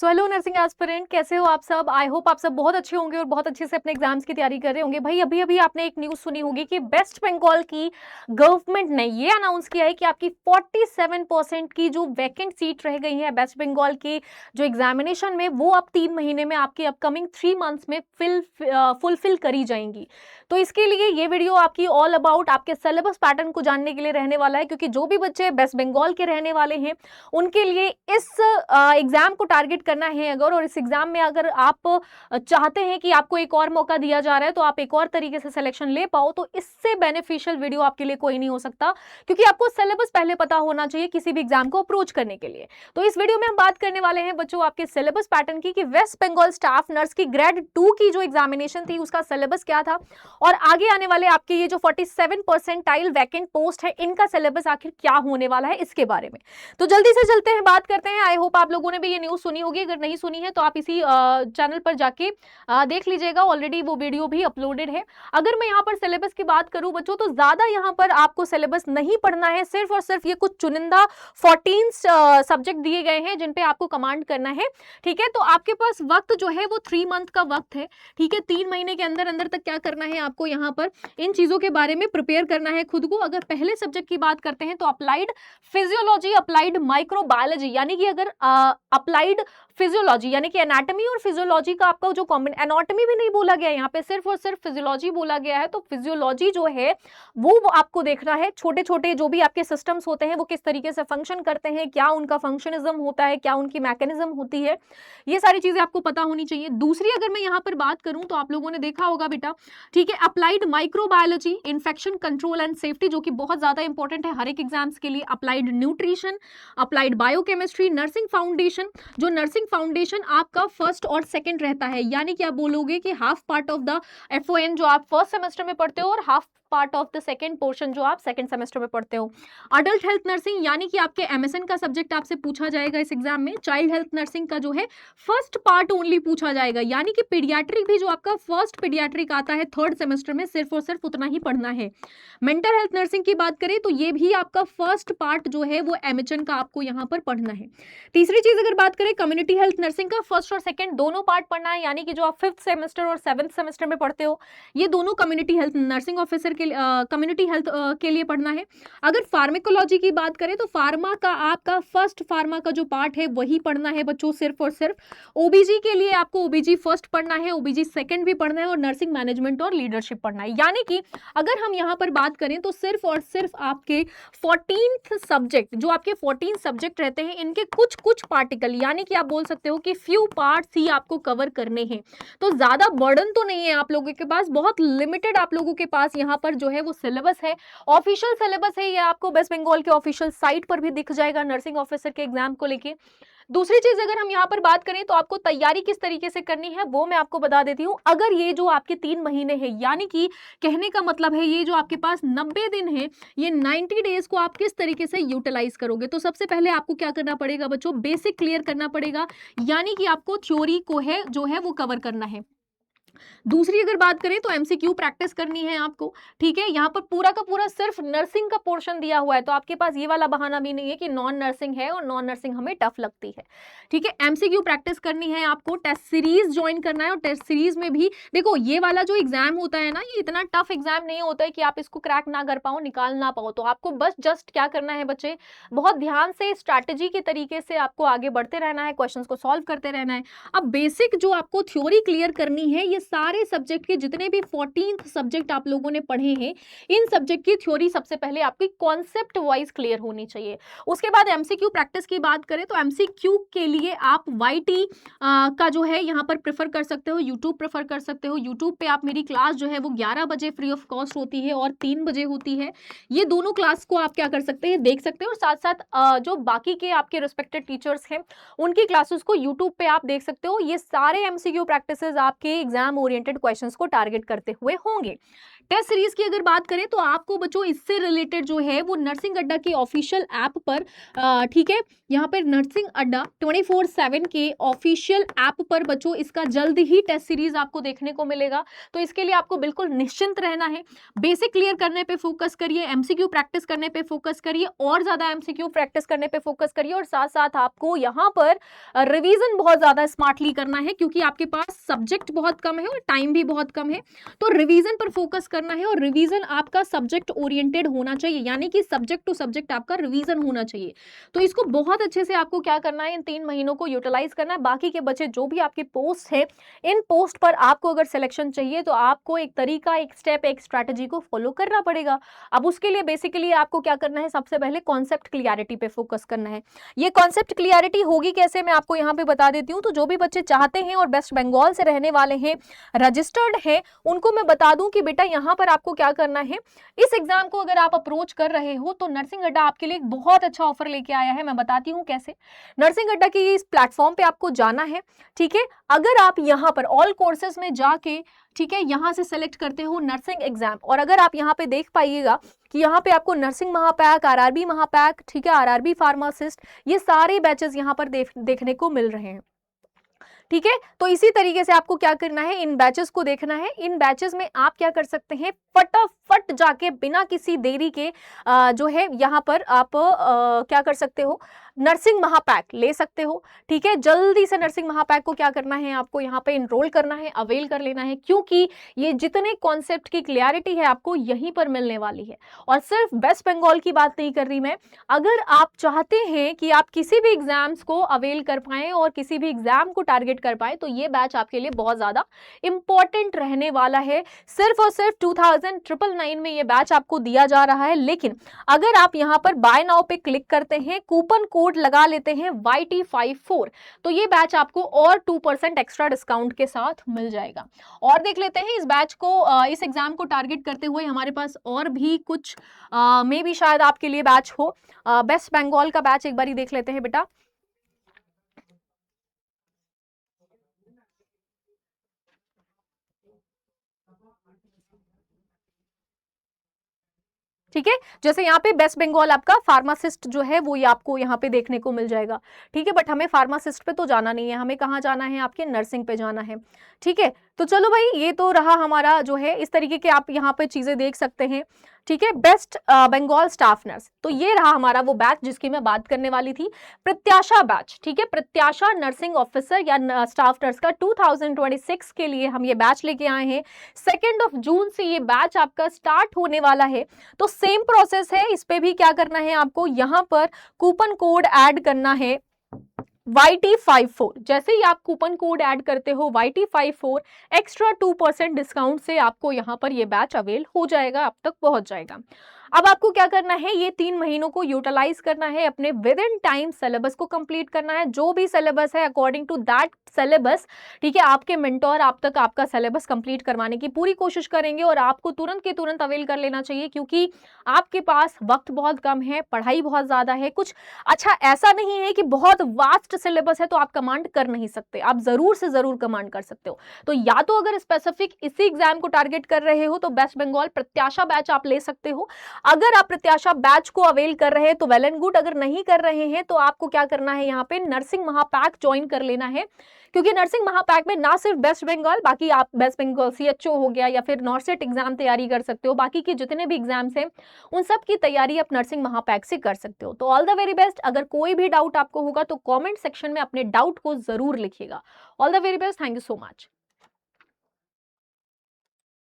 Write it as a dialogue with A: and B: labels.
A: So hello nursing aspirant, कैसे हो आप सब। आई होप आप सब बहुत अच्छे होंगे और बहुत अच्छे से अपने एग्जाम्स की तैयारी कर रहे होंगे। भाई अभी अभी आपने एक न्यूज़ सुनी होगी कि वेस्ट बंगाल की गवर्नमेंट ने ये अनाउंस किया है कि आपकी 47% की जो वैकेंट सीट रह गई है वेस्ट बंगाल की जो एग्जामिनेशन में, वो अब 3 महीने में आपकी अपकमिंग 3 मंथ्स में फुलफिल करी जाएंगी। तो इसके लिए ये वीडियो आपकी ऑल अबाउट आपके सिलेबस पैटर्न को जानने के लिए रहने वाला है, क्योंकि जो भी बच्चे वेस्ट बंगाल के रहने वाले हैं उनके लिए इस एग्जाम को टारगेट करना है अगर, और इस एग्जाम में अगर आप चाहते हैं कि आपको एक और मौका दिया जा रहा है तो आप एक और तरीके से सिलेक्शन ले पाओ, तो इससे बेनिफिशियल वीडियो आपके लिए कोई नहीं हो सकता, क्योंकि आपको सिलेबस पहले पता होना चाहिए किसी भी एग्जाम को अप्रोच करने के लिए। तो इस वीडियो में हम बात करने वाले हैं बच्चों आपके सिलेबस पैटर्न की, कि वेस्ट बंगाल स्टाफ नर्स की ग्रेड 2 की जो एग्जामिनेशन थी उसका सिलेबस क्या था, और आगे आने वाले आपके ये जो 47 परसेंटाइल वैकेंट पोस्ट है इनका सिलेबस आखिर क्या होने वाला है, इसके बारे में। तो जल्दी से चलते हैं, बात करते हैं। आई होप आप लोगों ने भी ये न्यूज़ सुनी होगी, अगर नहीं सुनी है तो आप इसी चैनल पर जाके देख लीजिएगा, ऑलरेडी वो वीडियो भी अपलोडेड है। अगर मैं यहाँ पर सिलेबस की बात करूं बच्चों, तो ज्यादा यहाँ पर आपको सिलेबस नहीं पढ़ना है, सिर्फ और सिर्फ ये कुछ चुनिंदा 14 सब्जेक्ट दिए गए हैं जिन पे आपको कमांड करना है। ठीक है, तो आपके पास वक्त जो है वो 3 मंथ का वक्त है। ठीक है, 3 महीने के अंदर अंदर तक क्या करना है आपको, यहाँ पर इन चीजों के बारे में प्रिपेयर करना है खुद को। अगर पहले सब्जेक्ट की बात करते हैं तो अप्लाइड फिजियोलॉजी, अप्लाइड माइक्रोबायोलॉजी, यानी कि अगर अप्लाइड फिजियोलॉजी यानी कि एनाटॉमी और फिजियोलॉजी का आपका जो कॉमन, एनाटॉमी भी नहीं बोला गया यहाँ पे, सिर्फ और सिर्फ फिजियोलॉजी बोला गया है। तो फिजियोलॉजी जो है वो आपको देखना है, छोटे छोटे जो भी आपके सिस्टम्स होते हैं वो किस तरीके से फंक्शन करते हैं, क्या उनका फंक्शनिज्म होता है, क्या उनकी मैकेनिज्म होती है, ये सारी चीजें आपको पता होनी चाहिए। दूसरी अगर मैं यहाँ पर बात करूं तो आप लोगों ने देखा होगा बेटा, ठीक है, applied microbiology, infection control and safety, जो कि बहुत ज्यादा इंपॉर्टेंट है हर एक एग्जाम्स के लिए। Applied nutrition, applied biochemistry, nursing foundation, जो नर्सिंग फाउंडेशन आपका फर्स्ट और सेकंड रहता है, यानी कि आप बोलोगे कि half part of the FON जो आप फर्स्ट सेमेस्टर में पढ़ते हो और half part of the second portion जो आप सेकंड सेमेस्टर में पढ़ते हो। अडल्ट हेल्थ नर्सिंग, यानी कि आपके MSN का सब्जेक्ट आपसे पूछा जाएगा इस एग्जाम में। चाइल्ड हेल्थ नर्सिंग का जो है फर्स्ट पार्ट ओनली पूछा जाएगा, यानी कि पीडियाट्रिक भी जो आपका फर्स्ट पीडियाट्रिक आता है थर्ड सेमेस्टर में, सिर्फ और सिर्फ उतना ही पढ़ना है। मेंटल हेल्थ नर्सिंग की बात करें तो ये भी आपका फर्स्ट पार्ट जो है वो MHN का आपको यहाँ पर पढ़ना है। तीसरी चीज अगर बात करें कम्युनिटी हेल्थ नर्सिंग का, फर्स्ट और सेकंड दोनों पार्ट पढ़ना है, यानी कि जो आप 5th सेमेस्टर और 7th सेमेस्टर में पढ़ते हो ये दोनों कम्युनिटी हेल्थ नर्सिंग ऑफिसर के कम्युनिटी हेल्थ के लिए पढ़ना है। अगर फार्मेकोलॉजी की बात करें तो फार्मा का आपका फर्स्ट फार्मा का जो पार्ट है वही पढ़ना है बच्चों, सिर्फ और सिर्फ। OBG के लिए आपको OBG फर्स्ट पढ़ना है, OBG सेकंड भी पढ़ना है, और नर्सिंग मैनेजमेंट और लीडरशिप पढ़ना है। यानी कि अगर हम यहाँ पर बात करें तो सिर्फ और सिर्फ आपके 14th सब्जेक्ट, जो आपके 14 सब्जेक्ट रहते हैं इनके कुछ कुछ पार्टिकल, यानी कि आप बोल सकते हो कि फ्यू पार्ट्स ही आपको कवर करने हैं। तो ज्यादा बर्डन तो नहीं है आप लोगों के पास, बहुत लिमिटेड आप लोगों के पास यहाँ पर जो है वो सिलेबस है। ऑफिशियल सिलेबस है, ये आपको वेस्ट बंगाल के ऑफिशियल साइट पर भी दिख जाएगा नर्सिंग ऑफिसर के एग्जाम को लेके। दूसरी चीज अगर हम यहाँ पर बात करें तो आपको तैयारी किस तरीके से करनी है वो मैं आपको बता देती हूँ। अगर ये जो आपके 3 महीने हैं, यानी कि कहने का मतलब है ये जो आपके पास 90 दिन है, ये 90 डेज को आप किस तरीके से यूटिलाइज करोगे, तो सबसे पहले आपको क्या करना पड़ेगा बच्चों, बेसिक क्लियर करना पड़ेगा, यानी कि आपको थ्योरी को है जो है वो कवर करना है। दूसरी अगर बात करें तो MCQ प्रैक्टिस करनी है आपको। ठीक है, यहाँ पर पूरा का पूरा सिर्फ नर्सिंग का पोर्शन दिया हुआ है, तो आपके पास ये वाला बहाना भी नहीं है कि नॉन नर्सिंग है और नॉन नर्सिंग हमें टफ लगती है। ठीक है, MCQ प्रैक्टिस करनी है आपको, टेस्ट सीरीज ज्वाइन करना है, और टेस्ट सीरीज में भी देखो ये वाला जो एग्जाम होता है ना, ये इतना टफ एग्जाम नहीं होता है कि आप इसको क्रैक ना कर पाओ, निकाल ना पाओ। तो आपको बस जस्ट क्या करना है बच्चे, बहुत ध्यान से स्ट्रैटेजी के तरीके से आपको आगे बढ़ते रहना है, क्वेश्चंस को सॉल्व करते रहना है। अब बेसिक जो आपको थ्योरी क्लियर करनी है, ये सारे सब्जेक्ट के जितने भी 14th सब्जेक्ट आप लोगों ने पढ़े हैं, इन सब्जेक्ट की थ्योरी सबसे पहले आपकी कॉन्सेप्ट वाइज क्लियर होनी चाहिए। उसके बाद MCQ प्रैक्टिस की बात करें तो MCQ के लिए आप YT का जो है यहाँ पर प्रेफर कर सकते हो, यूट्यूब प्रेफर कर सकते हो। यूट्यूब पे आप मेरी क्लास जो है वो 11 बजे फ्री ऑफ कॉस्ट होती है और 3 बजे होती है। ये दोनों क्लास को आप क्या कर सकते हैं, देख सकते हो, और साथ साथ जो बाकी के आपके रिस्पेक्टेड टीचर्स हैं उनकी क्लासेस को यूट्यूब पे आप देख सकते हो। ये सारे MCQ प्रैक्टिसेस आपके एग्जाम एग्जाम ओरिएंटेड क्वेश्चंस को टारगेट करते हुए होंगे। टेस्ट सीरीज की अगर बात करें तो आपको बच्चों इससे रिलेटेड जो है वो नर्सिंग अड्डा की ऑफिशियल ऐप पर, ठीक है, यहाँ पर नर्सिंग अड्डा 24/7 के ऑफिशियल ऐप पर बच्चों इसका जल्द ही टेस्ट सीरीज आपको देखने को मिलेगा। तो इसके लिए आपको बिल्कुल निश्चिंत रहना है। बेसिक क्लियर करने पे फोकस करिए, एमसीक्यू प्रैक्टिस करने पे फोकस करिए, और ज्यादा एमसीक्यू प्रैक्टिस करने पे फोकस करिए, और साथ साथ आपको यहाँ पर रिवीजन बहुत ज्यादा स्मार्टली करना है, क्योंकि आपके पास सब्जेक्ट बहुत कम है और टाइम भी बहुत कम है। तो रिवीजन पर फोकस करना है, और रिवीजन आपका सब्जेक्ट ओरिएंटेड होना चाहिए, यानी कि सब्जेक्ट टू सब्जेक्ट आपका रिवीजन होना चाहिए। तो इसको बहुत अच्छे से आपको क्या करना है, इन 3 महीनों को यूटिलाइज करना है। बाकी के बचे जो भी आपके पोस्ट है, इन पोस्ट पर आपको अगर सिलेक्शन चाहिए तो आपको एक तरीका, एक स्टेप, एक स्ट्रैटेजी को फॉलो करना पड़ेगा। अब उसके लिए बेसिकली आपको क्या करना है, सबसे पहले कॉन्सेप्ट क्लियरिटी पे फोकस करना है। ये कॉन्सेप्ट क्लियरिटी होगी कैसे, मैं आपको यहाँ पे बता देती हूँ। तो जो भी बच्चे चाहते हैं और वेस्ट बंगाल से रहने वाले हैं, रजिस्टर्ड हैं, उनको मैं बता दूं कि बेटा यहाँ पर आपको क्या करना है, इस एग्जाम को अगर आप अप्रोच कर रहे हो तो नर्सिंग अड्डा आपके लिए एक बहुत अच्छा ऑफर लेके आया है। मैं बताती हूँ कैसे। नर्सिंग अड्डा की इस प्लेटफॉर्म पे आपको जाना है, ठीक है। अगर आप यहाँ पर ऑल कोर्सेज में जाके, ठीक है, यहाँ से सेलेक्ट करते हो नर्सिंग एग्जाम, और अगर आप यहाँ पे देख पाइएगा कि यहाँ पे आपको नर्सिंग महापैक, आरआरबी महापैक, ठीक है, आरआरबी फार्मासिस्ट, ये सारे बैचेस यहाँ पर देखने को मिल रहे हैं, ठीक है। तो इसी तरीके से आपको क्या करना है, इन बैचेस को देखना है। इन बैचेस में आप क्या कर सकते हैं, फटाफट जाके बिना किसी देरी के जो है यहाँ पर आप क्या कर सकते हो, नर्सिंग महापैक ले सकते हो, ठीक है। जल्दी से नर्सिंग महापैक को क्या करना है, आपको यहाँ पे इनरोल करना है, अवेल कर लेना है, क्योंकि ये जितने कॉन्सेप्ट की क्लियरिटी है आपको यहीं पर मिलने वाली है। और सिर्फ वेस्ट बंगाल की बात नहीं कर रही मैं, अगर आप चाहते हैं कि आप किसी भी एग्जाम्स को अवेल कर पाएं और किसी भी एग्जाम को टारगेट कर पाए, तो ये बैच आपके लिए बहुत ज्यादा इंपॉर्टेंट रहने वाला है। सिर्फ और सिर्फ 2999 में ये बैच आपको दिया जा रहा है। लेकिन अगर आप यहाँ पर बाय नाउ पे क्लिक करते हैं, कूपन कोड लगा लेते हैं YT54, तो ये बैच आपको और 2% एक्स्ट्रा डिस्काउंट के साथ मिल जाएगा। और देख लेते हैं इस बैच को, इस एग्जाम को टारगेट करते हुए हमारे पास और भी कुछ मे भी शायद आपके लिए बैच हो। वेस्ट बंगाल का बैच एक बार ही देख लेते हैं बेटा। ठीक है, जैसे यहाँ पे वेस्ट बंगाल आपका फार्मासिस्ट जो है वो ये आपको यहाँ पे देखने को मिल जाएगा, ठीक है। बट हमें फार्मासिस्ट पे तो जाना नहीं है, हमें कहाँ जाना है, आपके नर्सिंग पे जाना है, ठीक है। तो चलो भाई, ये तो रहा हमारा जो है, इस तरीके के आप यहाँ पे चीजें देख सकते हैं, ठीक है। बेस्ट बंगाल स्टाफ नर्स, तो ये रहा हमारा वो बैच जिसकी मैं बात करने वाली थी, प्रत्याशा बैच, ठीक है। प्रत्याशा नर्सिंग ऑफिसर या स्टाफ नर्स का 2026 के लिए हम ये बैच लेके आए हैं। 2 जून से ये बैच आपका स्टार्ट होने वाला है। तो सेम प्रोसेस है, इस पे भी क्या करना है आपको, यहाँ पर कूपन कोड ऐड करना है YT54। जैसे ही आप कूपन कोड ऐड करते हो YT54, एक्स्ट्रा 2% डिस्काउंट से आपको यहाँ पर ये बैच अवेल हो जाएगा, आप तक पहुंच जाएगा। अब आपको क्या करना है, ये 3 महीनों को यूटिलाइज करना है, अपने विद इन टाइम सिलेबस को कंप्लीट करना है। जो भी सिलेबस है अकॉर्डिंग टू दैट सिलेबस, ठीक है, आपके मेंटोर आप तक आपका सिलेबस कंप्लीट करवाने की पूरी कोशिश करेंगे, और आपको तुरंत के तुरंत अवेल कर लेना चाहिए, क्योंकि आपके पास वक्त बहुत कम है, पढ़ाई बहुत ज्यादा है। कुछ अच्छा ऐसा नहीं है कि बहुत वास्ट सिलेबस है तो आप कमांड कर नहीं सकते, आप जरूर से जरूर कमांड कर सकते हो। तो या तो अगर स्पेसिफिक इसी एग्जाम को टारगेट कर रहे हो तो वेस्ट बंगाल प्रत्याशा बैच आप ले सकते हो। अगर आप प्रत्याशा बैच को अवेल कर रहे हैं तो वेल एंड गुड, अगर नहीं कर रहे हैं तो आपको क्या करना है, यहाँ पे नर्सिंग महापैक ज्वाइन कर लेना है, क्योंकि नर्सिंग महापैक में ना सिर्फ वेस्ट बंगाल, बाकी आप वेस्ट बंगाल CHO हो गया या फिर नॉर्सेट एग्जाम तैयारी कर सकते हो, बाकी के जितने भी एग्जाम्स हैं उन सब की तैयारी आप नर्सिंग महापैक से कर सकते हो। तो ऑल द वेरी बेस्ट। अगर कोई भी डाउट आपको होगा तो कॉमेंट सेक्शन में अपने डाउट को जरूर लिखिएगा। All the very best, thank you so much.